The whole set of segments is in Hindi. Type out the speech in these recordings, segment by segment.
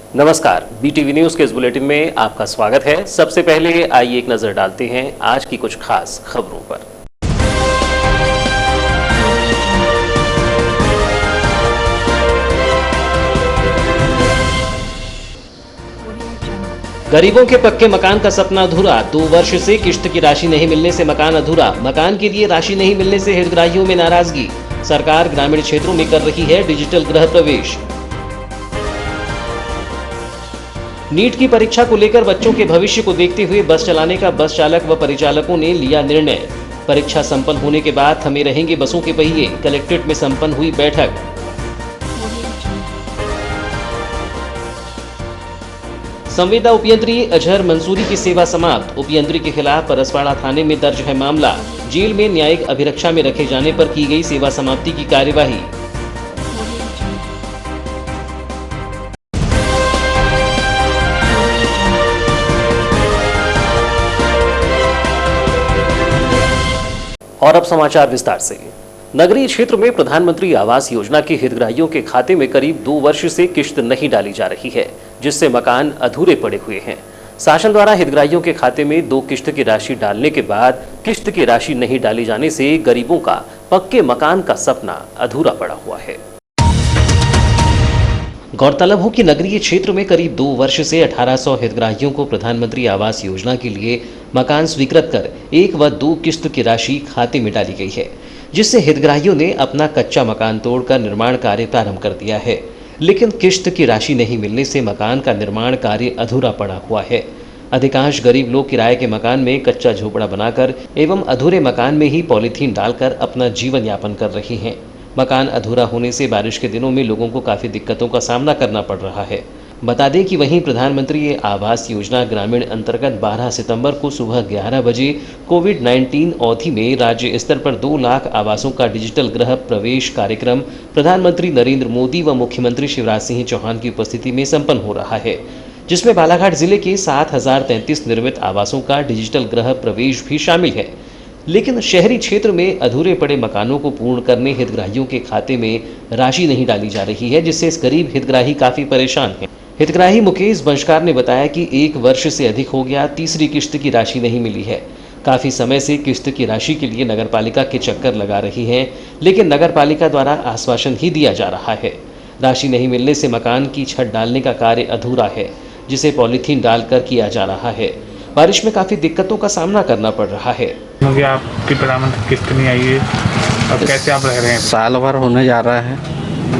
नमस्कार, बीटीवी न्यूज के इस बुलेटिन में आपका स्वागत है। सबसे पहले आइए एक नजर डालते हैं आज की कुछ खास खबरों पर। गरीबों के पक्के मकान का सपना अधूरा, 2 वर्ष से किश्त की राशि नहीं मिलने से मकान अधूरा। मकान के लिए राशि नहीं मिलने से हितग्राहियों में नाराजगी। सरकार ग्रामीण क्षेत्रों में कर रही है डिजिटल गृह प्रवेश। नीट की परीक्षा को लेकर बच्चों के भविष्य को देखते हुए बस चलाने का बस चालक व परिचालकों ने लिया निर्णय। परीक्षा संपन्न होने के बाद थमे रहेंगे बसों के पहिए। कलेक्ट्रेट में संपन्न हुई बैठक। संविदा उपयंत्री अजहर मंसूरी की सेवा समाप्त। उपयंत्री के खिलाफ परसवाड़ा थाने में दर्ज है मामला। जेल में न्यायिक अभिरक्षा में रखे जाने पर की गई सेवा समाप्ति की कार्यवाही। और अब समाचार विस्तार से। नगरीय क्षेत्र में प्रधानमंत्री आवास योजना के हितग्राहियों के खाते में करीब 2 वर्ष से किश्त नहीं डाली जा रही है, जिससे मकान अधूरे पड़े हुए हैं। शासन द्वारा हितग्राहियों के खाते में 2 किश्त की राशि डालने के बाद किश्त की राशि नहीं डाली जाने से गरीबों का पक्के मकान का सपना अधूरा पड़ा हुआ है। गौरतलब हो कि नगरीय क्षेत्र में करीब 2 वर्ष से 1800 हितग्राहियों को प्रधानमंत्री आवास योजना के लिए मकान स्वीकृत कर 1 व 2 किश्त की राशि खाते में डाली गई है, जिससे हितग्राहियों ने अपना कच्चा मकान तोड़कर निर्माण कार्य प्रारंभ कर दिया है। लेकिन किश्त की राशि नहीं मिलने से मकान का निर्माण कार्य अधूरा पड़ा हुआ है। अधिकांश गरीब लोग किराए के मकान में कच्चा झोपड़ा बनाकर एवं अधूरे मकान में ही पॉलीथीन डालकर अपना जीवन यापन कर रहे हैं। मकान अधूरा होने से बारिश के दिनों में लोगों को काफ़ी दिक्कतों का सामना करना पड़ रहा है। बता दें कि वहीं प्रधानमंत्री आवास योजना ग्रामीण अंतर्गत 12 सितंबर को सुबह 11 बजे कोविड-19 अवधि में राज्य स्तर पर 2 लाख आवासों का डिजिटल गृह प्रवेश कार्यक्रम प्रधानमंत्री नरेंद्र मोदी व मुख्यमंत्री शिवराज सिंह चौहान की उपस्थिति में संपन्न हो रहा है, जिसमें बालाघाट जिले के 7033 निर्मित आवासों का डिजिटल गृह प्रवेश भी शामिल है। लेकिन शहरी क्षेत्र में अधूरे पड़े मकानों को पूर्ण करने हितग्राहियों के खाते में राशि नहीं डाली जा रही है, जिससे इस गरीब हितग्राही काफी परेशान हैं। हितग्राही मुकेश बंशकार ने बताया कि 1 वर्ष से अधिक हो गया, तीसरी किश्त की राशि नहीं मिली है। काफी समय से किश्त की राशि के लिए नगरपालिका के चक्कर लगा रही है, लेकिन नगरपालिका द्वारा आश्वासन ही दिया जा रहा है। राशि नहीं मिलने से मकान की छत डालने का कार्य अधूरा है, जिसे पॉलीथीन डालकर किया जा रहा है। बारिश में काफी दिक्कतों का सामना करना पड़ रहा है। क्योंकि आपकी प्रधानमंत्री किस्त नहीं आई है, अब कैसे आप रह रहे हैं? साल भर होने जा रहा है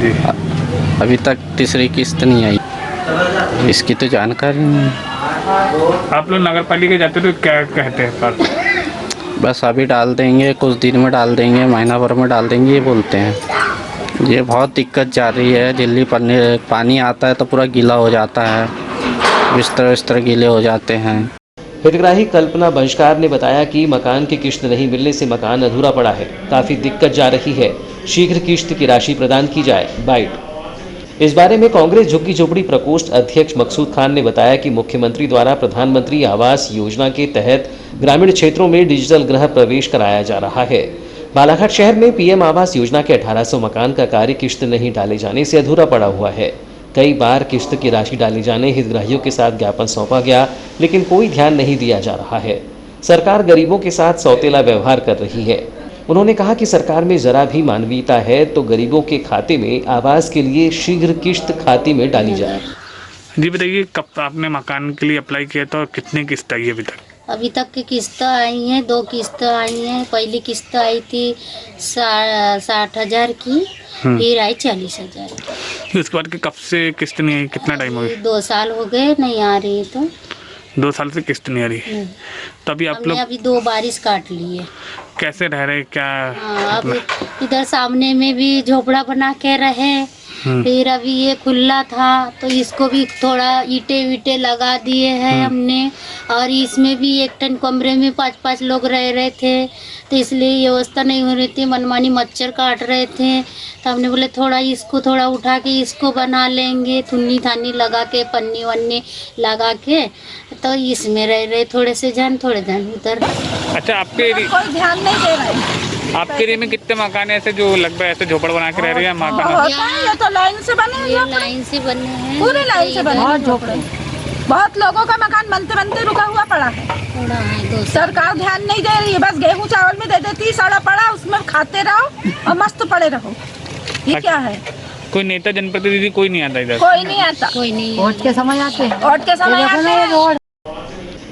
जी, अभी तक तीसरी किस्त नहीं आई, इसकी तो जानकारी नहीं है। आप लोग नगर पालिका जाते तो क्या कहते हैं पर? बस अभी डाल देंगे, कुछ दिन में डाल देंगे, महीना भर में डाल देंगे, ये बोलते हैं। ये बहुत दिक्कत जा रही है। दिल्ली पानी आता है तो पूरा गीला हो जाता है, बिस्तर गीले हो जाते हैं। हितग्राही कल्पना बंशकार ने बताया कि मकान की किश्त नहीं मिलने से मकान अधूरा पड़ा है, काफी दिक्कत जा रही है, शीघ्र किश्त की राशि प्रदान की जाए। बाइट। इस बारे में कांग्रेस झुग्गी झोपड़ी प्रकोष्ठ अध्यक्ष मकसूद खान ने बताया कि मुख्यमंत्री द्वारा प्रधानमंत्री आवास योजना के तहत ग्रामीण क्षेत्रों में डिजिटल गृह प्रवेश कराया जा रहा है। बालाघाट शहर में पीएम आवास योजना के 1800 मकान का कार्य किश्त नहीं डाले जाने से अधूरा पड़ा हुआ है। कई बार किश्त की राशि डाले जाने हितग्राहियों के साथ ज्ञापन सौंपा गया, लेकिन कोई ध्यान नहीं दिया जा रहा है। सरकार गरीबों के साथ सौतेला व्यवहार कर रही है। उन्होंने कहा कि सरकार में जरा भी मानवीयता है तो गरीबों के खाते में आवास के लिए शीघ्र किश्त खाते में डाली जाए। जी बताइए, कब आपने मकान के लिए अप्लाई किया था और कितनी किस्त आई अभी तक? अभी तक की किस्त आई हैं, 2 किस्त आई हैं। पहली किस्त आई थी 60,000 की, फिर आई 40,000। उसके बाद कब से किस्त नहीं आई? कितना टाइम हो गया? 2 साल हो गए नहीं आ रही, तो 2 साल से किस्त नहीं आ रही। तभी आप लोग अभी 2 बारिश काट लिए। कैसे रह रहे क्या? हाँ, अब इधर सामने में भी झोपड़ा बना के रहे, फिर अभी ये खुला था तो इसको भी थोड़ा ईंटे वीटे लगा दिए हैं हमने। और इसमें भी 1 टन कमरे में 5-5 लोग रह रहे थे, तो इसलिए व्यवस्था नहीं हो रही थी, मनमानी मच्छर काट रहे थे। तो हमने बोले इसको थोड़ा उठा के इसको बना लेंगे, थुन्नी थानी लगा के, पन्नी वन्नी लगा के, तो इसमें रह रहे थोड़े से जन उधर। अच्छा, आपके कोई ध्यान नहीं दे रहा है। आपके एरिया में कितने मकान ऐसे जो लगभग ऐसे झोपड़ बना के रह रहे हैं मकान? होता है, ये तो लाइन से बने ये हैं, लाइन से बने हैं, पूरे लाइन से बने हैं झोपड़े। बहुत लोगों का मकान बनते बनते रुका हुआ पड़ा है। थोड़ा है 2 सरकार ध्यान नहीं दे रही है, बस गेहूं चावल में दे देती, सड़ा पड़ा उसमें खाते रहो और मस्त पड़े रहो। ये क्या है? कोई नेता जनप्रतिनिधि कोई नहीं आता इधर? कोई नहीं आता। कोई नहीं है। वोट के समय आते हैं।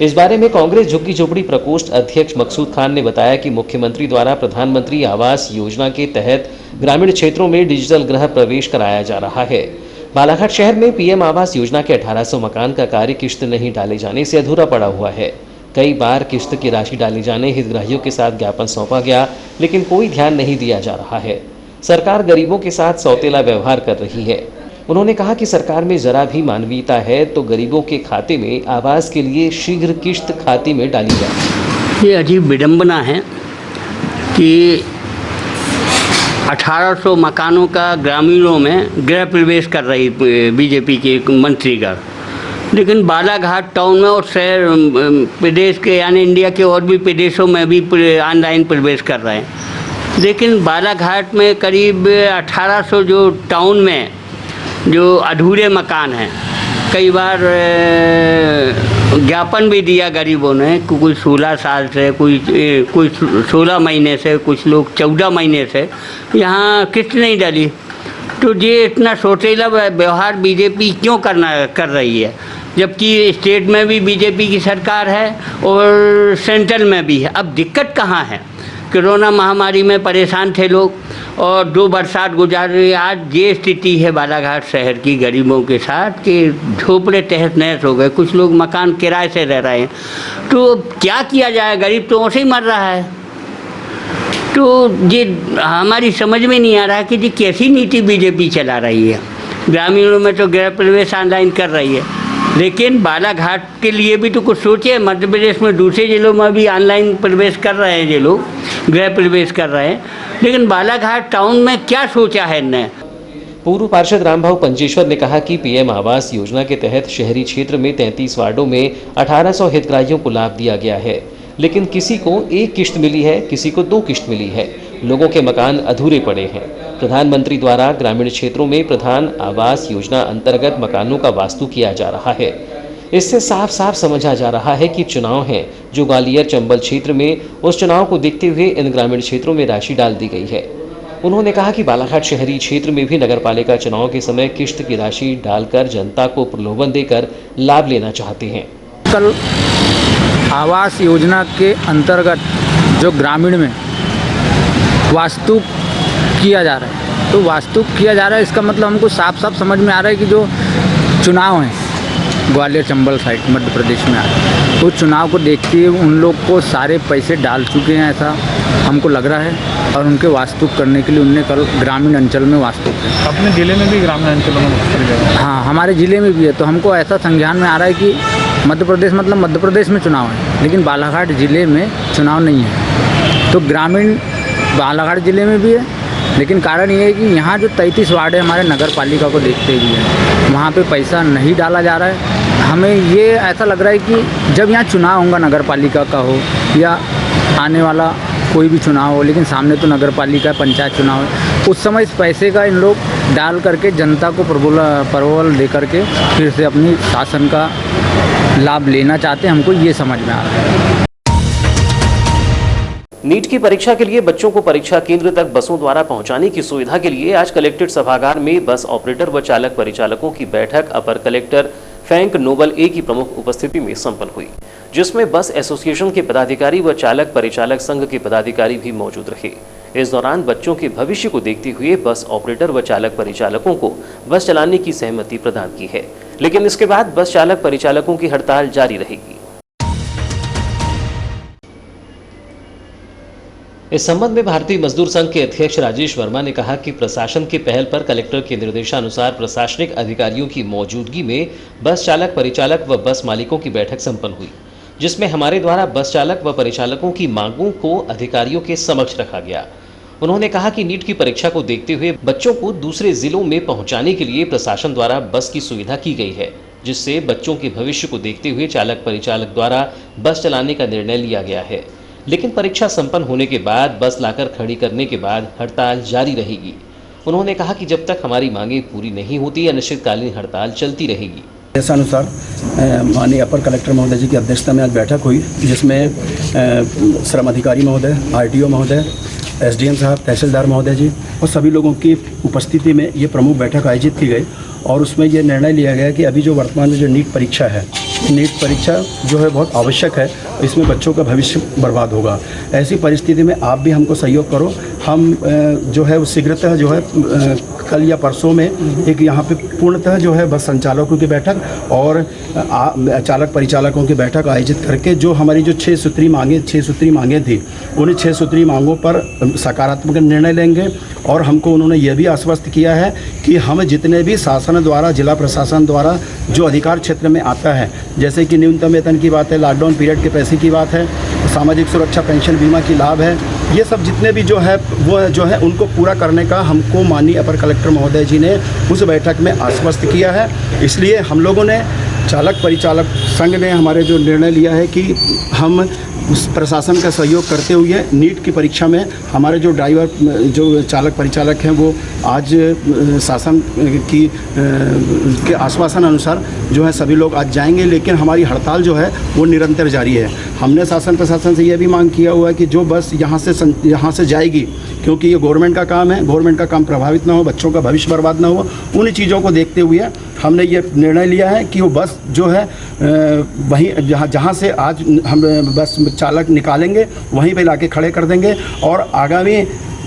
इस बारे में कांग्रेस झुग्गी झोपड़ी प्रकोष्ठ अध्यक्ष मकसूद खान ने बताया कि मुख्यमंत्री द्वारा प्रधानमंत्री आवास योजना के तहत ग्रामीण क्षेत्रों में डिजिटल गृह प्रवेश कराया जा रहा है। बालाघाट शहर में पीएम आवास योजना के 1800 मकान का कार्य किश्त नहीं डाले जाने से अधूरा पड़ा हुआ है। कई बार किश्त की राशि डाले जाने हितग्राहियों के साथ ज्ञापन सौंपा गया, लेकिन कोई ध्यान नहीं दिया जा रहा है। सरकार गरीबों के साथ सौतेला व्यवहार कर रही है। उन्होंने कहा कि सरकार में जरा भी मानवीयता है तो गरीबों के खाते में आवास के लिए शीघ्र किश्त खाते में डाली जाए। ये अजीब विडंबना है कि 1800 मकानों का ग्रामीणों में गृह प्रवेश कर रही बीजेपी के मंत्रीगण, लेकिन बालाघाट टाउन में और शहर प्रदेश के यानी इंडिया के और भी प्रदेशों में भी ऑनलाइन प्रवेश कर रहे हैं। लेकिन बालाघाट में करीब 1800 जो टाउन में जो अधूरे मकान हैं, कई बार ज्ञापन भी दिया गरीबों ने, कोई 16 साल से, कोई 16 महीने से, कुछ लोग 14 महीने से यहाँ किस्त नहीं डाली। तो ये इतना सौतेला व्यवहार बीजेपी क्यों कर रही है, जबकि स्टेट में भी बीजेपी की सरकार है और सेंट्रल में भी है। अब दिक्कत कहाँ है? कोरोना महामारी में परेशान थे लोग और 2 बरसात गुजार रही। आज ये स्थिति है बालाघाट शहर की गरीबों के साथ कि झोपड़े तहस नहस हो गए, कुछ लोग मकान किराए से रह रहे हैं। तो क्या किया जाए? गरीब तो वैसे ही मर रहा है। तो ये हमारी समझ में नहीं आ रहा कि ये कैसी नीति बीजेपी चला रही है। ग्रामीणों में तो गृह प्रवेश ऑनलाइन कर रही है, लेकिन बालाघाट के लिए भी तो कुछ सोचे। मध्य प्रदेश में दूसरे जिलों में भी ऑनलाइन प्रवेश कर रहे हैं, ये लोग गृह प्रवेश कर रहे हैं, लेकिन बालाघाट टाउन में क्या सोचा है इनने? पूर्व पार्षद रामभाऊ पंजेश्वर ने कहा कि पीएम आवास योजना के तहत शहरी क्षेत्र में 33 वार्डों में 1800 हितग्राहियों को लाभ दिया गया है, लेकिन किसी को 1 किश्त मिली है, किसी को 2 किश्त मिली है। लोगों के मकान अधूरे पड़े हैं। प्रधानमंत्री द्वारा ग्रामीण क्षेत्रों में प्रधान आवास योजना अंतर्गत मकानों का वास्तु किया जा रहा है। इससे साफ साफ समझा जा रहा है कि चुनाव हैं जो ग्वालियर चंबल क्षेत्र में, उस चुनाव को देखते हुए इन ग्रामीण क्षेत्रों में राशि डाल दी गई है। उन्होंने कहा कि बालाघाट शहरी क्षेत्र में भी नगरपालिका चुनाव के समय किश्त की राशि डालकर जनता को प्रलोभन देकर लाभ लेना चाहते हैं। कल आवास योजना के अंतर्गत जो ग्रामीण में वास्तु किया जा रहा है, तो वास्तु किया जा रहा है, इसका मतलब हमको साफ साफ समझ में आ रहा है कि जो चुनाव हैं ग्वालियर चंबल साइड मध्य प्रदेश में आ रहा है, तो चुनाव को देखते हुए उन लोग को सारे पैसे डाल चुके हैं, ऐसा हमको लग रहा है। और उनके वास्तु करने के लिए उनने कल ग्रामीण अंचल में वास्तु किया। अपने ज़िले में भी ग्रामीण अंचलों में? हाँ, हमारे ज़िले में भी है। तो हमको ऐसा संज्ञान में आ रहा है कि मध्य प्रदेश मतलब मध्य प्रदेश में चुनाव है, लेकिन बालाघाट ज़िले में चुनाव नहीं है। तो ग्रामीण बालाघाट ज़िले में भी है, लेकिन कारण ये है कि यहाँ जो 33 वार्ड है हमारे नगर पालिका को देखते हुए, वहाँ पे पैसा नहीं डाला जा रहा है। हमें ये ऐसा लग रहा है कि जब यहाँ चुनाव होगा, नगर पालिका का हो या आने वाला कोई भी चुनाव हो, लेकिन सामने तो नगर पालिका पंचायत चुनाव है, उस समय इस पैसे का इन लोग डाल करके जनता को प्रलोभन दे करके फिर से अपनी शासन का लाभ लेना चाहते हैं। हमको ये समझ में आ रहा है। नीट की परीक्षा के लिए बच्चों को परीक्षा केंद्र तक बसों द्वारा पहुंचाने की सुविधा के लिए आज कलेक्ट्रेट सभागार में बस ऑपरेटर व चालक परिचालकों की बैठक अपर कलेक्टर फ्रैंक नोबल ए की प्रमुख उपस्थिति में संपन्न हुई, जिसमें बस एसोसिएशन के पदाधिकारी व चालक परिचालक संघ के पदाधिकारी भी मौजूद रहे। इस दौरान बच्चों के भविष्य को देखते हुए बस ऑपरेटर व चालक परिचालकों को बस चलाने की सहमति प्रदान की है, लेकिन इसके बाद बस चालक परिचालकों की हड़ताल जारी रहेगी। इस संबंध में भारतीय मजदूर संघ के अध्यक्ष राजेश वर्मा ने कहा कि प्रशासन के पहल पर कलेक्टर के निर्देशानुसार प्रशासनिक अधिकारियों की मौजूदगी में बस चालक परिचालक व बस मालिकों की बैठक संपन्न हुई, जिसमें हमारे द्वारा बस चालक व परिचालकों की मांगों को अधिकारियों के समक्ष रखा गया। उन्होंने कहा कि नीट की परीक्षा को देखते हुए बच्चों को दूसरे जिलों में पहुंचाने के लिए प्रशासन द्वारा बस की सुविधा की गई है, जिससे बच्चों के भविष्य को देखते हुए चालक परिचालक द्वारा बस चलाने का निर्णय लिया गया है। लेकिन परीक्षा संपन्न होने के बाद बस लाकर खड़ी करने के बाद हड़ताल जारी रहेगी। उन्होंने कहा कि जब तक हमारी मांगें पूरी नहीं होती अनिश्चितकालीन हड़ताल चलती रहेगी। अनुसार माननीय अपर कलेक्टर महोदय जी की अध्यक्षता में आज बैठक हुई, जिसमें श्रम अधिकारी महोदय, आरटीओ महोदय, एसडीएम साहब, तहसीलदार महोदय जी और सभी लोगों की उपस्थिति में ये प्रमुख बैठक आयोजित की गई और उसमें ये निर्णय लिया गया कि अभी जो वर्तमान में जो नीट परीक्षा है, नीट परीक्षा जो है बहुत आवश्यक है, इसमें बच्चों का भविष्य बर्बाद होगा। ऐसी परिस्थिति में आप भी हमको सहयोग करो। हम जो है वो शीघ्रतः जो है कल या परसों में एक यहाँ पे पूर्णतः जो है बस संचालकों की बैठक और चालक परिचालकों की बैठक आयोजित करके जो हमारी जो 6 सूत्री मांगें थी, उन्हीं 6 सूत्री मांगों पर सकारात्मक निर्णय लेंगे। और हमको उन्होंने ये भी आश्वस्त किया है कि हम जितने भी शासन द्वारा, जिला प्रशासन द्वारा जो अधिकार क्षेत्र में आता है, जैसे कि न्यूनतम वेतन की बात है, लॉकडाउन पीरियड के पैसे की बात है, सामाजिक सुरक्षा पेंशन बीमा की लाभ है, ये सब जितने भी जो है वो जो है उनको पूरा करने का हमको माननीय अपर कलेक्टर महोदय जी ने उस बैठक में आश्वस्त किया है। इसलिए हम लोगों ने चालक परिचालक संघ ने हमारे जो निर्णय लिया है कि हम उस प्रशासन का सहयोग करते हुए नीट की परीक्षा में हमारे जो ड्राइवर, जो चालक परिचालक हैं, वो आज शासन की के आश्वासन अनुसार जो है सभी लोग आज जाएंगे, लेकिन हमारी हड़ताल जो है वो निरंतर जारी है। हमने शासन प्रशासन से यह भी मांग किया हुआ है कि जो बस यहाँ से जाएगी, क्योंकि ये गवर्नमेंट का काम है, गवर्नमेंट का काम प्रभावित ना हो, बच्चों का भविष्य बर्बाद ना हो, उन चीज़ों को देखते हुए हमने ये निर्णय लिया है कि वो बस जो है वहीं जहाँ से आज हम बस चालक निकालेंगे वहीं पे लाके खड़े कर देंगे। और आगामी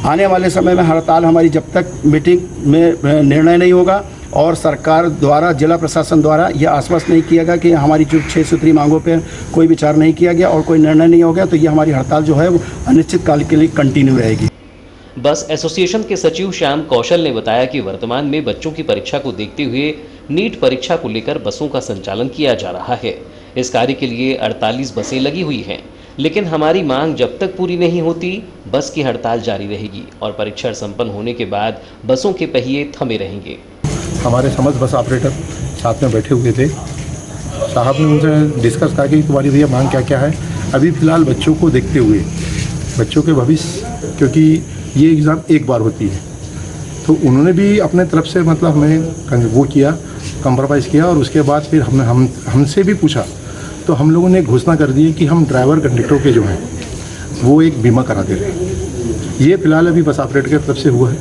आने वाले समय में हड़ताल हमारी जब तक मीटिंग में निर्णय नहीं होगा और सरकार द्वारा, जिला प्रशासन द्वारा यह आश्वस्त नहीं किया गया कि हमारी जो 6 सूत्री मांगों पे कोई विचार नहीं किया गया और कोई निर्णय नहीं हो गया, तो ये हमारी हड़ताल जो है वो अनिश्चित काल के लिए कंटिन्यू रहेगी। बस एसोसिएशन के सचिव श्याम कौशल ने बताया कि वर्तमान में बच्चों की परीक्षा को देखते हुए नीट परीक्षा को लेकर बसों का संचालन किया जा रहा है। इस कार्य के लिए 48 बसें लगी हुई हैं, लेकिन हमारी मांग जब तक पूरी नहीं होती बस की हड़ताल जारी रहेगी और परीक्षा संपन्न होने के बाद बसों के पहिए थमे रहेंगे। हमारे समझ बस ऑपरेटर साथ में बैठे हुए थे, साहब ने उनसे डिस्कस कहा कि तुम्हारी भैया मांग क्या क्या है। अभी फ़िलहाल बच्चों को देखते हुए, बच्चों के भविष्य, क्योंकि ये एग्ज़ाम एक बार होती है, तो उन्होंने भी अपने तरफ से मतलब हमें वो किया, कंप्रोमाइज़ किया और उसके बाद फिर हमसे भी पूछा, तो हम लोगों ने घोषणा कर दी कि हम ड्राइवर कंडक्टरों के जो हैं वो एक बीमा करा दे रहे हैं। ये फ़िलहाल अभी बस ऑपरेटर की तरफ से हुआ है।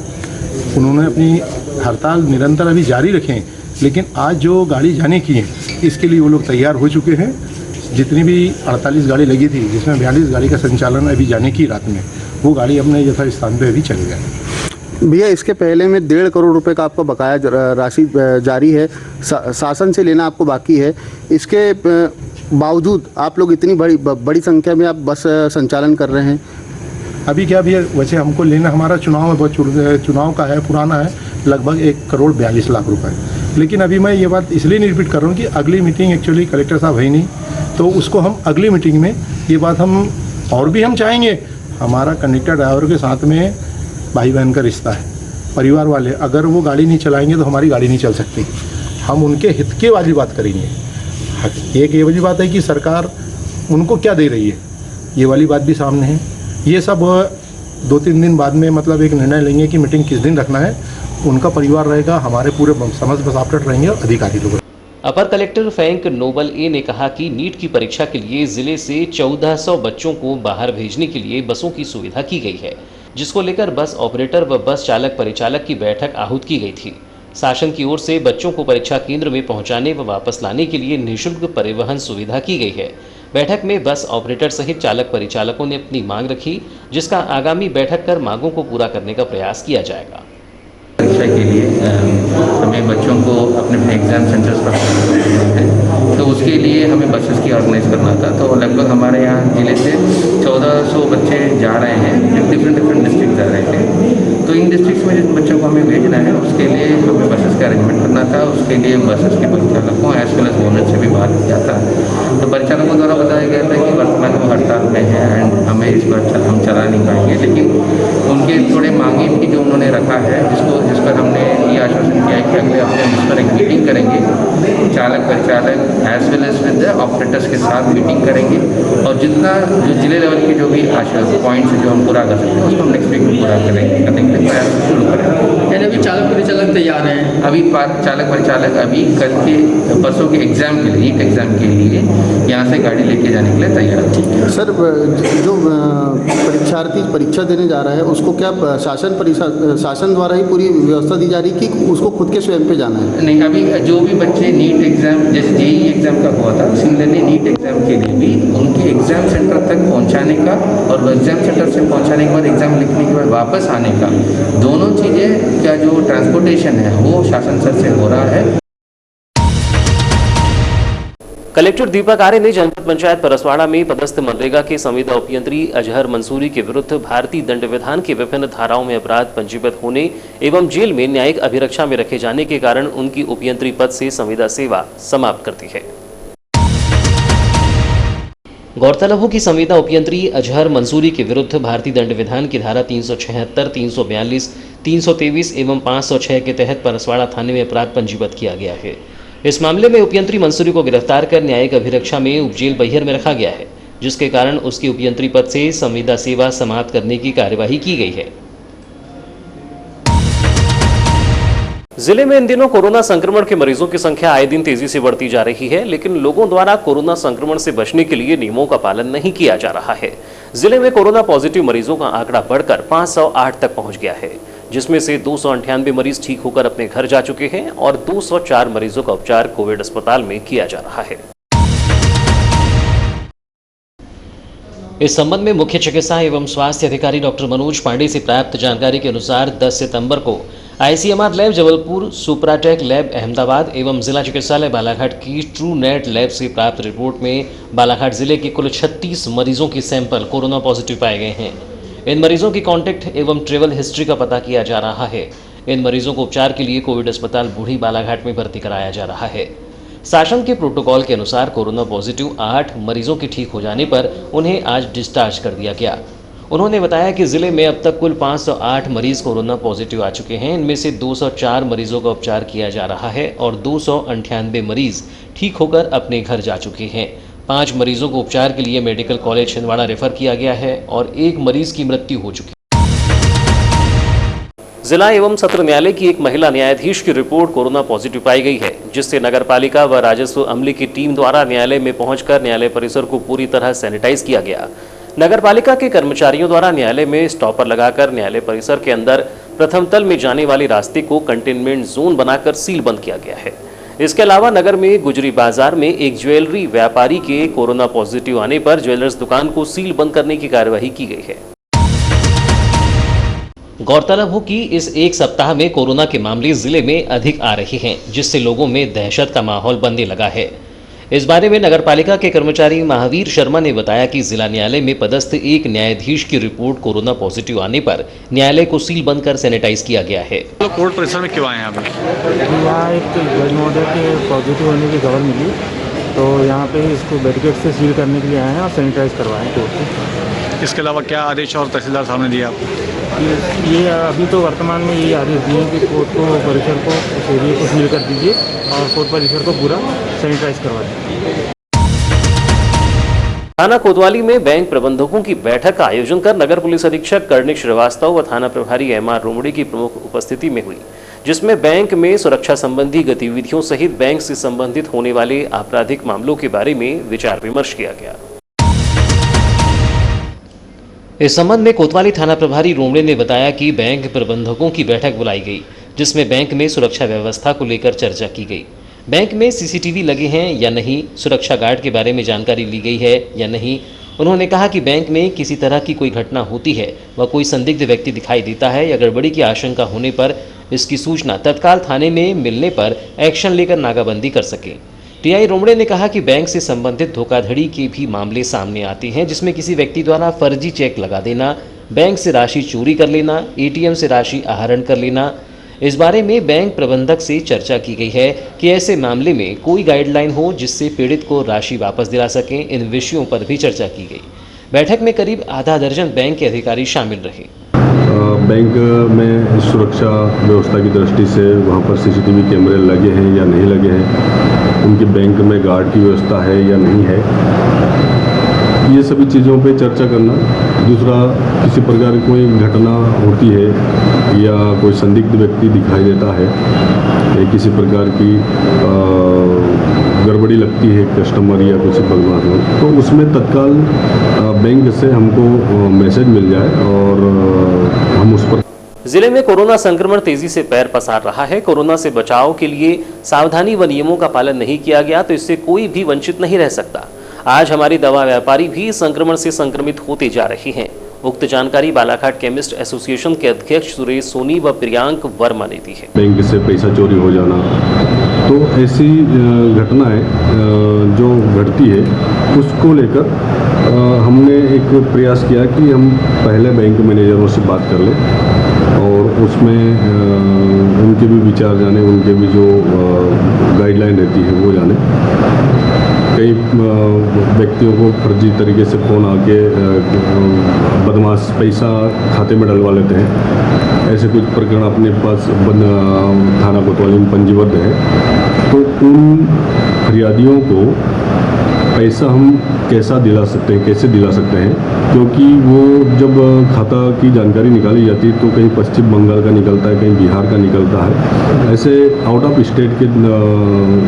उन्होंने अपनी हड़ताल निरंतर अभी जारी रखें, लेकिन आज जो गाड़ी जाने की है इसके लिए वो लोग तैयार हो चुके हैं। जितनी भी 48 गाड़ी लगी थी, जिसमें 42 गाड़ी का संचालन अभी जाने की रात में, वो गाड़ी अपने यथा स्थान पे अभी चल गया। भैया, इसके पहले में 1.5 करोड़ रुपए का आपका बकाया राशि जारी है, शासन से लेना आपको बाकी है। इसके बावजूद आप लोग इतनी बड़ी संख्या में आप बस संचालन कर रहे हैं। अभी क्या भैया, वैसे हमको लेना, हमारा चुनाव का है, पुराना है, लगभग 1,42 लाख रुपए। लेकिन अभी मैं ये बात इसलिए नहीं रिपीट कर रहा हूँ कि अगली मीटिंग एक्चुअली कलेक्टर साहब है ही नहीं, तो उसको हम अगली मीटिंग में ये बात हम और भी हम चाहेंगे। हमारा कंडक्टर ड्राइवर के साथ में भाई बहन का रिश्ता है, परिवार वाले, अगर वो गाड़ी नहीं चलाएंगे तो हमारी गाड़ी नहीं चल सकती। हम उनके हित के वाली बात करेंगे। एक ये वाली बात है कि सरकार उनको क्या दे रही है, ये वाली बात भी सामने है। ये सब 2-3 दिन बाद में मतलब एक निर्णय लेंगे कि मीटिंग किस दिन रखना है। उनका परिवार रहेगा, हमारे पूरे समझ बस ऑपरेटर रहेंगे और अधिकारी लोग। अपर कलेक्टर फ्रैंक नोबल ए ने कहा कि नीट की परीक्षा के लिए जिले से 1400 बच्चों को बाहर भेजने के लिए बसों की सुविधा की गई है, जिसको लेकर बस ऑपरेटर व बस चालक परिचालक की बैठक आहूत की गई थी। शासन की ओर से बच्चों को परीक्षा केंद्र में पहुंचाने व वापस लाने के लिए निःशुल्क परिवहन सुविधा की गई है। बैठक में बस ऑपरेटर सहित चालक परिचालकों ने अपनी मांग रखी, जिसका आगामी बैठक कर मांगों को पूरा करने का प्रयास किया जाएगा। परीक्षा के लिए हमें बच्चों को अपने एग्ज़ाम सेंटर्स पर है, तो उसके लिए हमें बसेस की ऑर्गेनाइज करना था। तो लगभग हमारे यहाँ ज़िले से 1400 बच्चे जा रहे हैं, डिफरेंट डिस्ट्रिक्ट जा रहे थे। तो इन डिस्ट्रिक्ट्स में जिन बच्चों को हमें भेजना है उसके लिए हमें बसेस का अरेंजमेंट करना था। उसके लिए बसेस के परिचालकों एज वेल एज ओनर से भी बात किया था। तो परिचालकों द्वारा बताया गया था कि वर्तमान में हड़ताल में है एंड हमें इस बार हम चला नहीं पाएंगे, लेकिन उनके थोड़े मांगे भी जो उन्होंने रखा है, जिस पर हमने ये आश्वासन किया है कि अगले हफ्ते हम इस पर एक मीटिंग करेंगे चालक चालक as well as with the operators के साथ मीटिंग करेंगे और जितना जो जिले लेवल की जो भी पॉइंट्स जो हम पूरा कर सकते हैं उसको नेक्स्ट वीक में पूरा करेंगे प्रयास शुरू करेंगे। यानी अभी चालक परिचालक तैयार हैं? अभी चालक परिचालक अभी कल के परसों के एग्ज़ाम के लिए, नीट एग्ज़ाम के लिए यहाँ से गाड़ी लेके जाने के लिए तैयार है। सर, जो परीक्षार्थी परीक्षा देने जा रहा है उसको क्या शासन द्वारा ही पूरी व्यवस्था दी जा रही है कि उसको खुद के स्वयं पे जाना है? नहीं, अभी जो भी बच्चे नीट एग्ज़ाम जैसे जेईई एग्ज़ाम का हुआ था, सिमिलरली नीट एग्ज़ाम के लिए भी उनकी एग्ज़ाम सेंटर तक पहुँचाने का और एग्ज़ाम सेंटर से पहुँचाने के बाद एग्ज़ाम लिखने के बाद वापस आने का, दोनों चीज़ें का जो ट्रांसपोर्टेशन है वो शासन स्तर से हो रहा है। कलेक्टर दीपक आर्य ने जनपद पंचायत परसवाड़ा में पदस्थ मनरेगा के संविदा अभियंत्री अजहर मंसूरी के विरुद्ध भारतीय दंड विधान की विभिन्न धाराओं में अपराध पंजीबद्ध होने एवं जेल में न्यायिक अभिरक्षा में रखे जाने के कारण उनकी उपयंत्री पद से संविदा सेवा समाप्त कर दी है। गौरतलब हो कि संविदा उपयंत्री अजहर मंसूरी के विरुद्ध भारतीय दंड विधान की धारा 376, 342, 323 एवं 506 के तहत परसवाड़ा थाने में अपराध पंजीबद्ध किया गया है। इस मामले में उपयंत्री मंसूरी को गिरफ्तार कर न्यायिक अभिरक्षा में उपजेल बहियर में रखा गया है, जिसके कारण उसकी उपयंत्री पद से संविदा सेवा समाप्त करने की कार्यवाही की गई है। जिले में इन दिनों कोरोना संक्रमण के मरीजों की संख्या आए दिन तेजी से बढ़ती जा रही है, लेकिन लोगों द्वारा कोरोना संक्रमण से बचने के लिए नियमों का पालन नहीं किया जा रहा है। जिले में कोरोना पॉजिटिव मरीजों का आंकड़ा बढ़कर 508 तक पहुंच गया है, जिसमें से 298 मरीज ठीक होकर अपने घर जा चुके हैं और 204 मरीजों का उपचार कोविड अस्पताल में किया जा रहा है। इस संबंध में मुख्य चिकित्सा एवं स्वास्थ्य अधिकारी डॉक्टर मनोज पांडे से प्राप्त जानकारी के अनुसार 10 सितंबर को ICMR lab Jabalpur, Supratech lab Ahmedabad एवं जिला चिकित्सालय बालाघाट की ट्रू नेट लैब से प्राप्त रिपोर्ट में बालाघाट जिले के कुल 36 मरीजों के सैंपल कोरोना पॉजिटिव पाए गए हैं। इन मरीजों की कॉन्टैक्ट एवं ट्रेवल हिस्ट्री का पता किया जा रहा है। इन मरीजों को उपचार के लिए कोविड अस्पताल बूढ़ी बालाघाट में भर्ती कराया जा रहा है। शासन के प्रोटोकॉल के अनुसार कोरोना पॉजिटिव 8 मरीजों के ठीक हो जाने पर उन्हें आज डिस्चार्ज कर दिया गया। उन्होंने बताया कि जिले में अब तक कुल 508 मरीज कोरोना पॉजिटिव आ चुके हैं। इनमें से 204 मरीजों का उपचार किया जा रहा है और 298 मरीज ठीक होकर अपने घर जा चुके हैं। 5 मरीजों को उपचार के लिए मेडिकल कॉलेज छिंदवाड़ा रेफर किया गया है और 1 मरीज की मृत्यु हो चुकी है। जिला एवं सत्र न्यायालय की एक महिला न्यायाधीश की रिपोर्ट कोरोना पॉजिटिव पाई गई है, जिससे नगरपालिका व राजस्व अमले की टीम द्वारा न्यायालय में पहुंचकर न्यायालय परिसर को पूरी तरह सैनिटाइज किया गया। नगरपालिका के कर्मचारियों द्वारा न्यायालय में स्टॉपर लगाकर न्यायालय परिसर के अंदर प्रथम तल में जाने वाले रास्ते को कंटेनमेंट जोन बनाकर सील बंद किया गया है। इसके अलावा नगर में गुजरी बाजार में एक ज्वेलरी व्यापारी के कोरोना पॉजिटिव आने पर ज्वेलर्स दुकान को सील बंद करने की कार्यवाही की गई है। गौरतलब हो कि इस एक सप्ताह में कोरोना के मामले जिले में अधिक आ रहे हैं, जिससे लोगों में दहशत का माहौल बनने लगा है। इस बारे में नगरपालिका के कर्मचारी महावीर शर्मा ने बताया कि जिला न्यायालय में पदस्थ एक न्यायाधीश की रिपोर्ट कोरोना पॉजिटिव आने पर न्यायालय को सील बंद कर सैनिटाइज किया गया है। तो कोर्ट परिसर में क्यों आए हैं आप? यहाँ एक जज महोदय के पॉजिटिव होने की खबर मिली, तो यहाँ पे इसको बैरिकेड से सील करने के लिए आए हैं और सैनिटाइज करवाएं कोर्ट को। इसके अलावा क्या आदेश और तहसीलदार साहब ने दिया आपको? ये अभी तो वर्तमान में ये आदेश दिए कि कोर्ट को परिसर को उस एरिए को सील कर दीजिए और कोर्ट परिसर को पूरा सैनिटाइज करवा दीजिए। थाना कोतवाली में बैंक प्रबंधकों की बैठक का आयोजन कर नगर पुलिस अधीक्षक कर्णिक श्रीवास्तव व थाना प्रभारी एमआर रोमड़े की प्रमुख उपस्थिति में हुई, जिसमें बैंक में सुरक्षा संबंधी गतिविधियों सहित बैंक से संबंधित होने वाले आपराधिक मामलों के बारे में विचार विमर्श किया गया। इस संबंध में कोतवाली थाना प्रभारी रोमड़े ने बताया कि बैंक प्रबंधकों की बैठक बुलाई गई, जिसमें बैंक में सुरक्षा व्यवस्था को लेकर चर्चा की गई। बैंक में सीसीटीवी लगे हैं या नहीं, सुरक्षा गार्ड के बारे में जानकारी ली गई है या नहीं। उन्होंने कहा कि बैंक में किसी तरह की कोई घटना होती है व कोई संदिग्ध व्यक्ति दिखाई देता है या गड़बड़ी की आशंका होने पर इसकी सूचना तत्काल थाने में मिलने पर एक्शन लेकर नाकाबंदी कर सकें। टीआई रोमड़े ने कहा कि बैंक से संबंधित धोखाधड़ी के भी मामले सामने आते हैं, जिसमें किसी व्यक्ति द्वारा फर्जी चेक लगा देना, बैंक से राशि चोरी कर लेना, एटीएम से राशि आहरण कर लेना। इस बारे में बैंक प्रबंधक से चर्चा की गई है कि ऐसे मामले में कोई गाइडलाइन हो जिससे पीड़ित को राशि वापस दिला सकें। इन विषयों पर भी चर्चा की गई। बैठक में करीब आधा दर्जन बैंक के अधिकारी शामिल रहे। बैंक में सुरक्षा व्यवस्था की दृष्टि से वहाँ पर सीसीटीवी कैमरे लगे हैं या नहीं लगे हैं, उनके बैंक में गार्ड की व्यवस्था है या नहीं है, ये सभी चीज़ों पे चर्चा करना। दूसरा, किसी प्रकार की कोई घटना होती है या कोई संदिग्ध व्यक्ति दिखाई देता है या किसी प्रकार की गड़बड़ी लगती है कस्टमर या कुछ बदमाश हो, तो उसमें तत्काल बैंक से हमको मैसेज मिल जाए और हम उस पर। जिले में कोरोना संक्रमण तेजी से पैर पसार रहा है। कोरोना से बचाव के लिए सावधानी व नियमों का पालन नहीं किया गया तो इससे कोई भी वंचित नहीं रह सकता। आज हमारी दवा व्यापारी भी संक्रमण से संक्रमित होते जा रहे हैं। उक्त जानकारी बालाघाट केमिस्ट एसोसिएशन के अध्यक्ष सुरेश सोनी व प्रियांक वर्मा ने दी है। बैंक से पैसा चोरी हो जाना, तो ऐसी घटनाएं जो घटती है उसको लेकर हमने एक प्रयास किया कि हम पहले बैंक मैनेजरों से बात कर लें और उसमें उनके भी विचार जाने, उनके भी जो गाइडलाइन रहती है वो जाने। कई व्यक्तियों को फर्जी तरीके से फ़ोन आके बदमाश पैसा खाते में डलवा लेते हैं। ऐसे कुछ प्रकरण अपने पास थाना कोतवाली में पंजीबद्ध है। तो उन फरियादियों को पैसा हम कैसे दिला सकते हैं, क्योंकि वो जब खाता की जानकारी निकाली जाती है तो कहीं पश्चिम बंगाल का निकलता है, कहीं बिहार का निकलता है, ऐसे आउट ऑफ स्टेट के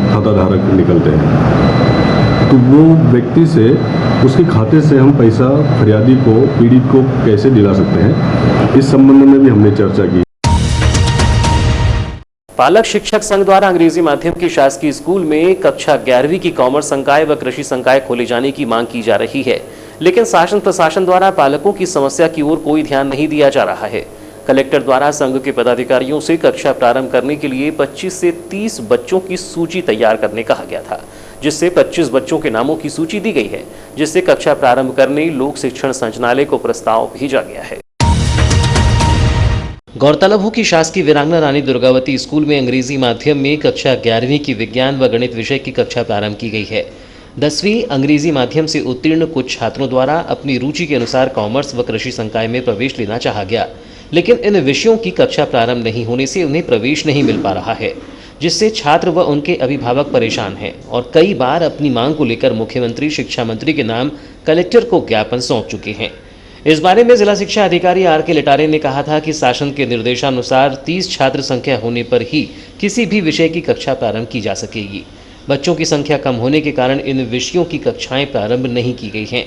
खाता धारक निकलते हैं। तो वो व्यक्ति से, उसके खाते से हम पैसा फरियादी को, पीड़ित को कैसे दिला सकते हैं, इस संबंध में भी हमने चर्चा की। पालक शिक्षक संघ द्वारा अंग्रेजी माध्यम के शासकीय स्कूल में कक्षा 11वीं की कॉमर्स संकाय व कृषि संकाय खोले जाने की मांग की जा रही है, लेकिन शासन प्रशासन द्वारा पालकों की समस्या की ओर कोई ध्यान नहीं दिया जा रहा है। कलेक्टर द्वारा संघ के पदाधिकारियों से कक्षा प्रारंभ करने के लिए 25 से 30 बच्चों की सूची तैयार करने कहा गया था, जिससे 25 बच्चों के नामों की सूची दी गई है, जिससे कक्षा प्रारंभ करने लोक शिक्षण संचालनालय को प्रस्ताव भेजा गया है। गौरतलब हो कि शासकीय वीरांगना रानी दुर्गावती स्कूल में अंग्रेजी माध्यम में कक्षा 11वीं की विज्ञान व गणित विषय की कक्षा प्रारंभ की गई है। 10वीं अंग्रेजी माध्यम से उत्तीर्ण कुछ छात्रों द्वारा अपनी रुचि के अनुसार कॉमर्स व कृषि संकाय में प्रवेश लेना चाहा गया, लेकिन इन विषयों की कक्षा प्रारंभ नहीं होने से उन्हें प्रवेश नहीं मिल पा रहा है, जिससे छात्र व उनके अभिभावक परेशान हैं और कई बार अपनी मांग को लेकर मुख्यमंत्री, शिक्षा मंत्री के नाम कलेक्टर को ज्ञापन सौंप चुके हैं। इस बारे में जिला शिक्षा अधिकारी आर के लिटारे ने कहा था कि शासन के निर्देशानुसार 30 छात्र संख्या होने पर ही किसी भी विषय की कक्षा प्रारंभ की जा सकेगी। बच्चों की संख्या कम होने के कारण इन विषयों की कक्षाएं प्रारंभ नहीं की गई हैं।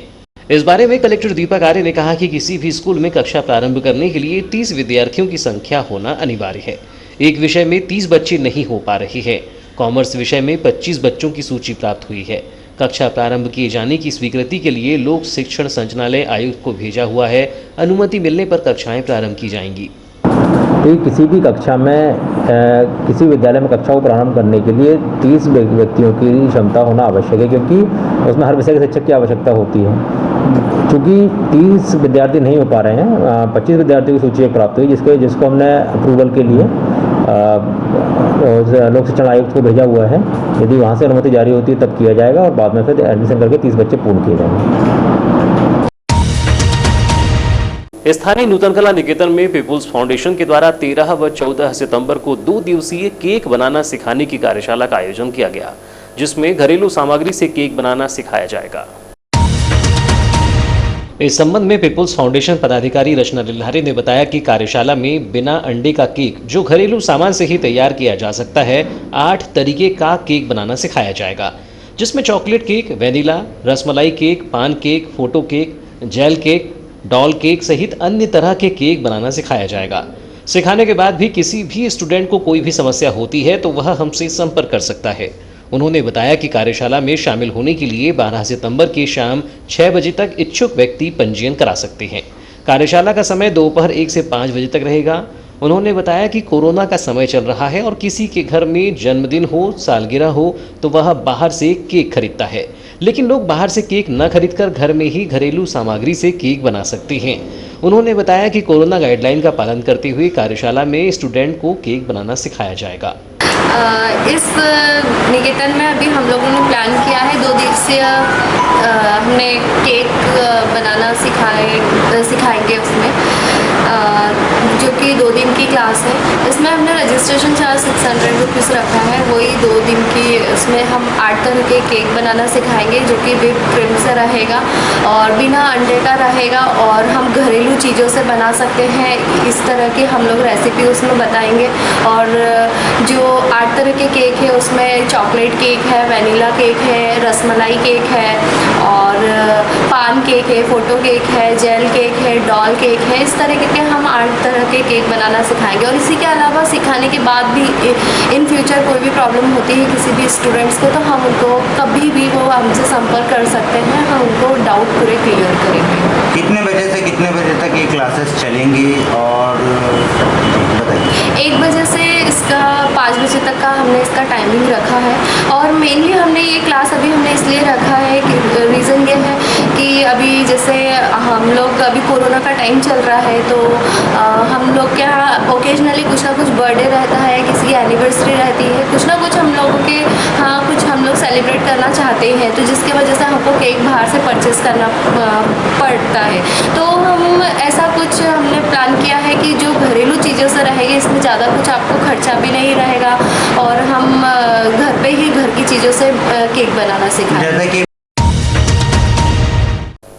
इस बारे में कलेक्टर दीपक आर्य ने कहा कि किसी भी स्कूल में कक्षा प्रारंभ करने के लिए 30 विद्यार्थियों की संख्या होना अनिवार्य है। एक विषय में 30 बच्चे नहीं हो पा रहे हैं। कॉमर्स विषय में 25 बच्चों की सूची प्राप्त हुई है। कक्षा प्रारंभ किए जाने की स्वीकृति के लिए लोक शिक्षण संचालनालय आयुक्त को भेजा हुआ है। अनुमति मिलने पर कक्षाएं प्रारंभ की जाएंगी। किसी भी कक्षा में किसी विद्यालय में कक्षा को प्रारंभ करने के लिए 30 व्यक्तियों की क्षमता होना आवश्यक है, क्योंकि उसमें हर विषय के शिक्षक की आवश्यकता होती है। चूँकि 30 विद्यार्थी नहीं हो पा रहे हैं, 25 विद्यार्थियों की सूची प्राप्त हुई, जिसको हमने अप्रूवल के लिए लोक शिक्षण आयुक्त को भेजा हुआ है। यदि वहाँ से अनुमति जारी होती है तब किया जाएगा और बाद में फिर एडमिशन करके 30 बच्चे पूर्ण किए जाएंगे। स्थानीय नूतन कला निकेतन में पीपुल्स फाउंडेशन के द्वारा 13 व 14 सितंबर को 2 दिवसीय केक बनाना सिखाने की कार्यशाला का आयोजन किया गया, जिसमें घरेलू सामग्री से केक बनाना सिखाया जाएगा। इस संबंध में पीपुल्स फाउंडेशन पदाधिकारी रचना लिल्हारे ने बताया कि कार्यशाला में बिना अंडे का केक जो घरेलू सामान से ही तैयार किया जा सकता है, 8 तरीके का केक बनाना सिखाया जाएगा, जिसमें chocolate cake, vanilla, rasmalai cake, paan cake, photo cake, gel cake, doll cake सहित अन्य तरह के केक बनाना सिखाया जाएगा। सिखाने के बाद भी किसी भी स्टूडेंट को कोई भी समस्या होती है तो वह हमसे संपर्क कर सकता है। उन्होंने बताया कि कार्यशाला में शामिल होने के लिए 12 सितंबर की शाम 6 बजे तक इच्छुक व्यक्ति पंजीयन करा सकते हैं। कार्यशाला का समय दोपहर 1 से 5 बजे तक रहेगा। उन्होंने बताया कि कोरोना का समय चल रहा है और किसी के घर में जन्मदिन हो, सालगिरह हो तो वह बाहर से केक खरीदता है, लेकिन लोग बाहर से केक न खरीदकर घर में ही घरेलू सामग्री से केक बना सकते हैं। उन्होंने बताया कि कोरोना गाइडलाइन का पालन करते हुए कार्यशाला में स्टूडेंट को केक बनाना सिखाया जाएगा। इस निकेतन में अभी हम लोगों ने प्लान किया है 2 दिवसीय हमने केक बनाना सिखाएंगे उसमें। जो कि 2 दिन की क्लास है। इसमें हमने रजिस्ट्रेशन चार्ज 600 रुपीज़ रखा है, वही 2 दिन की। इसमें हम 8 तरह के केक बनाना सिखाएंगे जो कि व्हिप क्रीम से रहेगा और बिना अंडे का रहेगा, और हम घरेलू चीज़ों से बना सकते हैं। इस तरह की हम लोग रेसिपी उसमें बताएंगे। और जो 8 तरह के केक है उसमें चॉकलेट केक है, वनीला केक है, रसमलाई केक है और पान केक है, फ़ोटो केक है, जेल केक है, डॉल केक है। इस तरह के हम 8 तरह के केक बनाना सिखाएंगे। और इसी के अलावा सिखाने के बाद भी इन फ्यूचर कोई भी प्रॉब्लम होती है किसी भी स्टूडेंट्स को, तो हम उनको कभी भी वो हमसे संपर्क कर सकते हैं, हम उनको डाउट पूरे क्लियर करेंगे। कितने बजे से कितने बजे तक ये क्लासेस चलेंगी और बताइए। 1 बजे से इसका 5 बजे तक का हमने इसका टाइमिंग रखा है। और मेनली हमने ये क्लास अभी हमने इसलिए रखा है कि रीज़न ये है कि अभी जैसे हम लोग अभी कोरोना का टाइम चल रहा है, तो हम लोग के यहाँ ओकेजनली कुछ ना कुछ बर्थडे रहता है, किसी की एनिवर्सरी रहती है, कुछ ना कुछ हम लोगों के हाँ कुछ हम लोग सेलिब्रेट करना चाहते हैं, तो जिसकी वजह से हमको केक बाहर से परचेज़ करना पड़ता है। तो हम ऐसा कुछ हमने प्लान किया है कि जो घरेलू चीज़ों से रहेगी, इसमें ज़्यादा कुछ आपको खर्चा भी नहीं रहेगा और हम घर पे ही घर की चीज़ों से केक बनाना सिखाएंगे।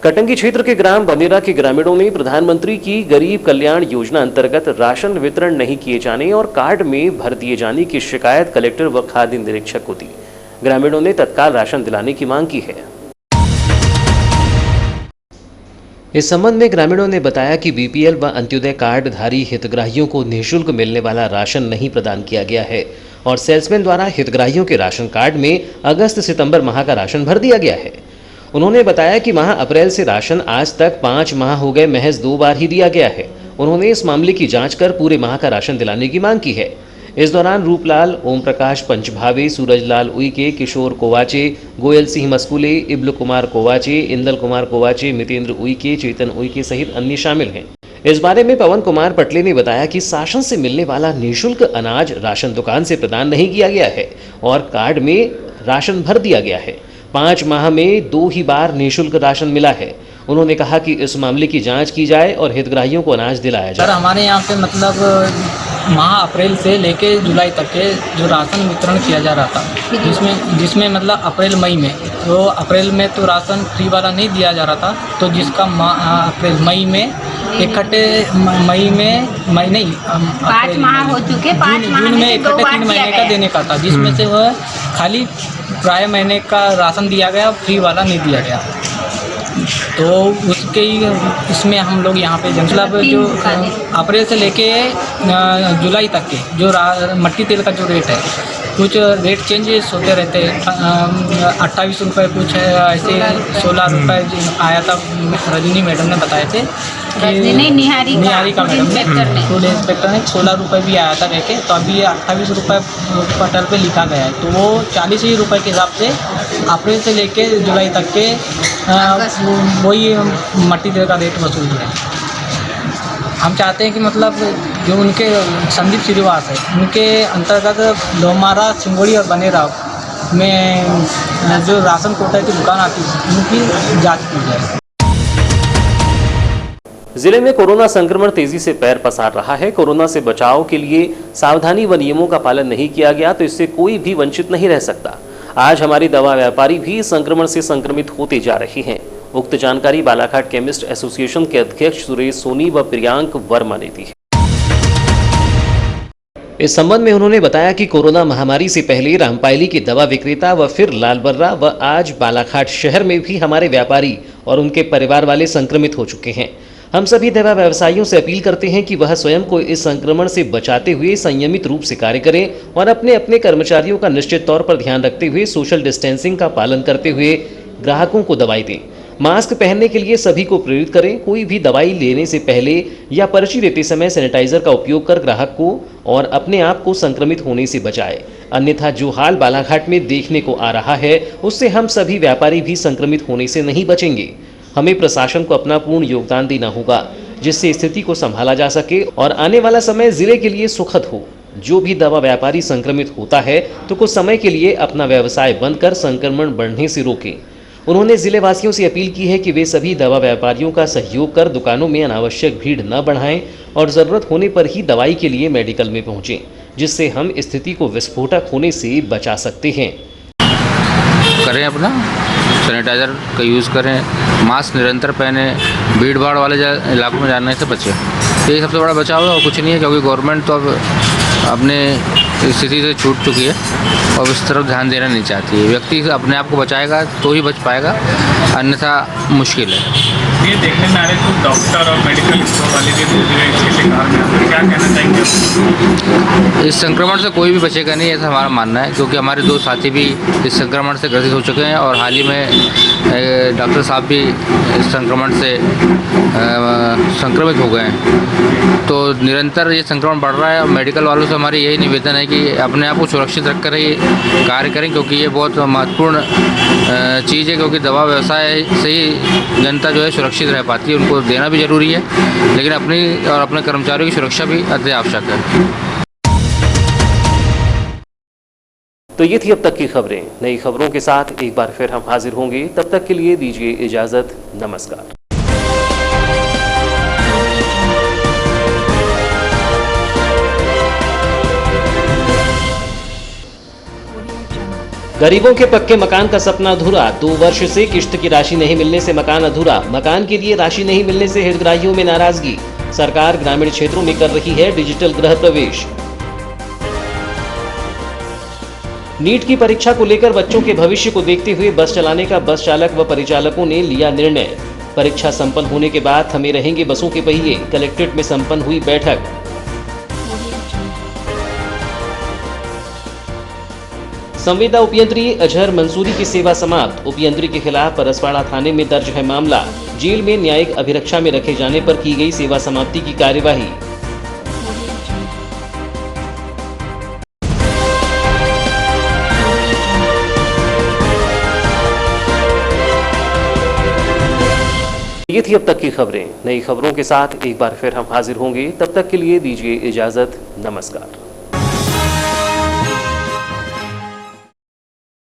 कटंगी क्षेत्र के ग्राम बनेरा के ग्रामीणों ने प्रधानमंत्री की गरीब कल्याण योजना अंतर्गत राशन वितरण नहीं किए जाने और कार्ड में भर दिए जाने की शिकायत कलेक्टर व खाद्य निरीक्षक को दी। ग्रामीणों ने तत्काल राशन दिलाने की मांग की है। इस संबंध में ग्रामीणों ने बताया कि बीपीएल व अंत्योदय कार्ड धारी हितग्राहियों को निःशुल्क मिलने वाला राशन नहीं प्रदान किया गया है और सेल्समैन द्वारा हितग्राहियों के राशन कार्ड में अगस्त सितंबर माह का राशन भर दिया गया है। उन्होंने बताया कि माह अप्रैल से राशन आज तक 5 माह हो गए, महज 2 बार ही दिया गया है। उन्होंने इस मामले की जांच कर पूरे माह का राशन दिलाने की मांग की है। इस दौरान रूपलाल, ओम प्रकाश पंचभावे, सूरजलाल उइके, किशोर कोवाचे, गोयल सिंह मस्कुले, इब्ल कुमार कोवाचे, इंदल कुमार कोवाचे, मितेंद्र उइके, चेतन उइके सहित अन्य शामिल हैं। इस बारे में पवन कुमार पटले ने बताया कि शासन से मिलने वाला निःशुल्क अनाज राशन दुकान से प्रदान नहीं किया गया है और कार्ड में राशन भर दिया गया है। 5 माह में 2 ही बार निःशुल्क राशन मिला है। उन्होंने कहा कि इस मामले की जांच की जाए और हितग्राहियों को अनाज दिलाया जाए। सर, हमारे यहाँ पे मतलब माह अप्रैल से लेके जुलाई तक के जो राशन वितरण किया जा रहा था, जिसमें मतलब अप्रैल मई में, तो अप्रैल में तो राशन फ्री वाला नहीं दिया जा रहा था, तो जिसका अप्रैल मई में इकट्ठे मई नहीं 5 माह हो चुके, 5 माह जून में इकट्ठे 3 महीने का देने का था, जिसमें से वह खाली प्राय महीने का राशन दिया गया, फ्री वाला नहीं दिया गया। तो उसके इसमें हम लोग यहाँ पे मतलब जो अप्रैल से लेके जुलाई तक के जो मट्टी तेल का जो रेट है, कुछ रेट चेंजेस होते रहते हैं। 28 रुपये कुछ ऐसे 16 रुपये आया था, रजनी मैडम ने बताए थे कि निहारी का मैडम ने फूड इंस्पेक्टर ने 16 रुपये भी आया था कह के, तो अभी 28 रुपये पटल पे लिखा गया है। तो वो 40 ही रुपये के हिसाब से अप्रैल से लेके जुलाई तक के वही मट्टी तेल का रेट वसूल है। हम चाहते हैं कि मतलब जो उनके संदीप श्रीवास है, उनके अंतर्गत लोमारा, सिंगोड़ी और बनेरा में जो राशन कोटा की दुकान आती है, उनकी जांच की जाए। जिले में कोरोना संक्रमण तेजी से पैर पसार रहा है। कोरोना से बचाव के लिए सावधानी व नियमों का पालन नहीं किया गया तो इससे कोई भी वंचित नहीं रह सकता। आज हमारी दवा व्यापारी भी संक्रमण से संक्रमित होते जा रहे हैं। उक्त जानकारी बालाघाट केमिस्ट एसोसिएशन के अध्यक्ष सुरेश सोनी व प्रियांक वर्मा ने दी है। इस संबंध में उन्होंने बताया कि कोरोना महामारी से पहले रामपायली के दवा विक्रेता व फिर लालबर्रा व आज बालाघाट शहर में भी हमारे व्यापारी और उनके परिवार वाले संक्रमित हो चुके हैं। हम सभी दवा व्यवसायियों से अपील करते हैं कि वह स्वयं को इस संक्रमण से बचाते हुए संयमित रूप से कार्य करें और अपने अपने कर्मचारियों का निश्चित तौर पर ध्यान रखते हुए सोशल डिस्टेंसिंग का पालन करते हुए ग्राहकों को दवाई दें। मास्क पहनने के लिए सभी को प्रेरित करें। कोई भी दवाई लेने से पहले या पर्ची देते समय सैनिटाइजर का उपयोग कर ग्राहक को और अपने आप को संक्रमित होने से बचाए। अन्यथा जो हाल बालाघाट में देखने को आ रहा है उससे हम सभी व्यापारी भी संक्रमित होने से नहीं बचेंगे। हमें प्रशासन को अपना पूर्ण योगदान देना होगा जिससे स्थिति को संभाला जा सके और आने वाला समय जिले के लिए सुखद हो। जो भी दवा व्यापारी संक्रमित होता है तो कुछ समय के लिए अपना व्यवसाय बंद कर संक्रमण बढ़ने से रोकें। उन्होंने जिले वासियों से अपील की है कि वे सभी दवा व्यापारियों का सहयोग कर दुकानों में अनावश्यक भीड़ न बढ़ाएं और जरूरत होने पर ही दवाई के लिए मेडिकल में पहुंचें, जिससे हम स्थिति को विस्फोटक होने से बचा सकते हैं। करें अपना सैनिटाइज़र का यूज़ करें, मास्क निरंतर पहने, भीड़ भाड़ वाले इलाकों में जाने से बचें। यही सबसे बड़ा बचाव है और कुछ नहीं है, क्योंकि गवर्नमेंट तो अब अपने स्थिति से छूट चुकी है और इस तरफ ध्यान देना नहीं चाहती है। व्यक्ति अपने आप को बचाएगा तो ही बच पाएगा, अन्यथा मुश्किल है। ये देखने में आ रहे कुछ डॉक्टर और मेडिकल स्टोर वाले भी इसके शिकार में आते हैं, क्या कहना चाहेंगे? इस संक्रमण से कोई भी बचेगा नहीं, ऐसा हमारा मानना है, क्योंकि हमारे 2 साथी भी इस संक्रमण से ग्रसित हो चुके हैं और हाल ही में डॉक्टर साहब भी इस संक्रमण से संक्रमित हो गए हैं। तो निरंतर ये संक्रमण बढ़ रहा है और मेडिकल वालों से हमारी यही निवेदन है कि अपने आप को सुरक्षित रखकर ही कार्य करें, क्योंकि ये बहुत महत्वपूर्ण चीज़ है, क्योंकि दवा व्यवसाय से ही जनता जो है सुरक्षित रह पाती है। उनको देना भी ज़रूरी है, लेकिन अपनी और अपने कर्मचारियों की सुरक्षा भी अति आवश्यक है। तो ये थी अब तक की खबरें। नई खबरों के साथ एक बार फिर हम हाजिर होंगे, तब तक के लिए दीजिए इजाजत। नमस्कार। गरीबों के पक्के मकान का सपना अधूरा, 2 वर्ष से किश्त की राशि नहीं मिलने से मकान अधूरा। मकान के लिए राशि नहीं मिलने से हितग्राहियों में नाराजगी। सरकार ग्रामीण क्षेत्रों में कर रही है डिजिटल गृह प्रवेश। नीट की परीक्षा को लेकर बच्चों के भविष्य को देखते हुए बस चलाने का बस चालक व परिचालकों ने लिया निर्णय। परीक्षा संपन्न होने के बाद थमे रहेंगे बसों के पहिए। कलेक्ट्रेट में संपन्न हुई बैठक। संविदा उपयंत्री अजहर मंसूरी की सेवा समाप्त। उपयंत्री के खिलाफ परसवाड़ा थाने में दर्ज है मामला। जेल में न्यायिक अभिरक्षा में रखे जाने पर की गई सेवा समाप्ति की कार्यवाही। ये थी अब तक की खबरें। नई खबरों के साथ एक बार फिर हम हाजिर होंगे, तब तक के लिए दीजिए इजाजत। नमस्कार।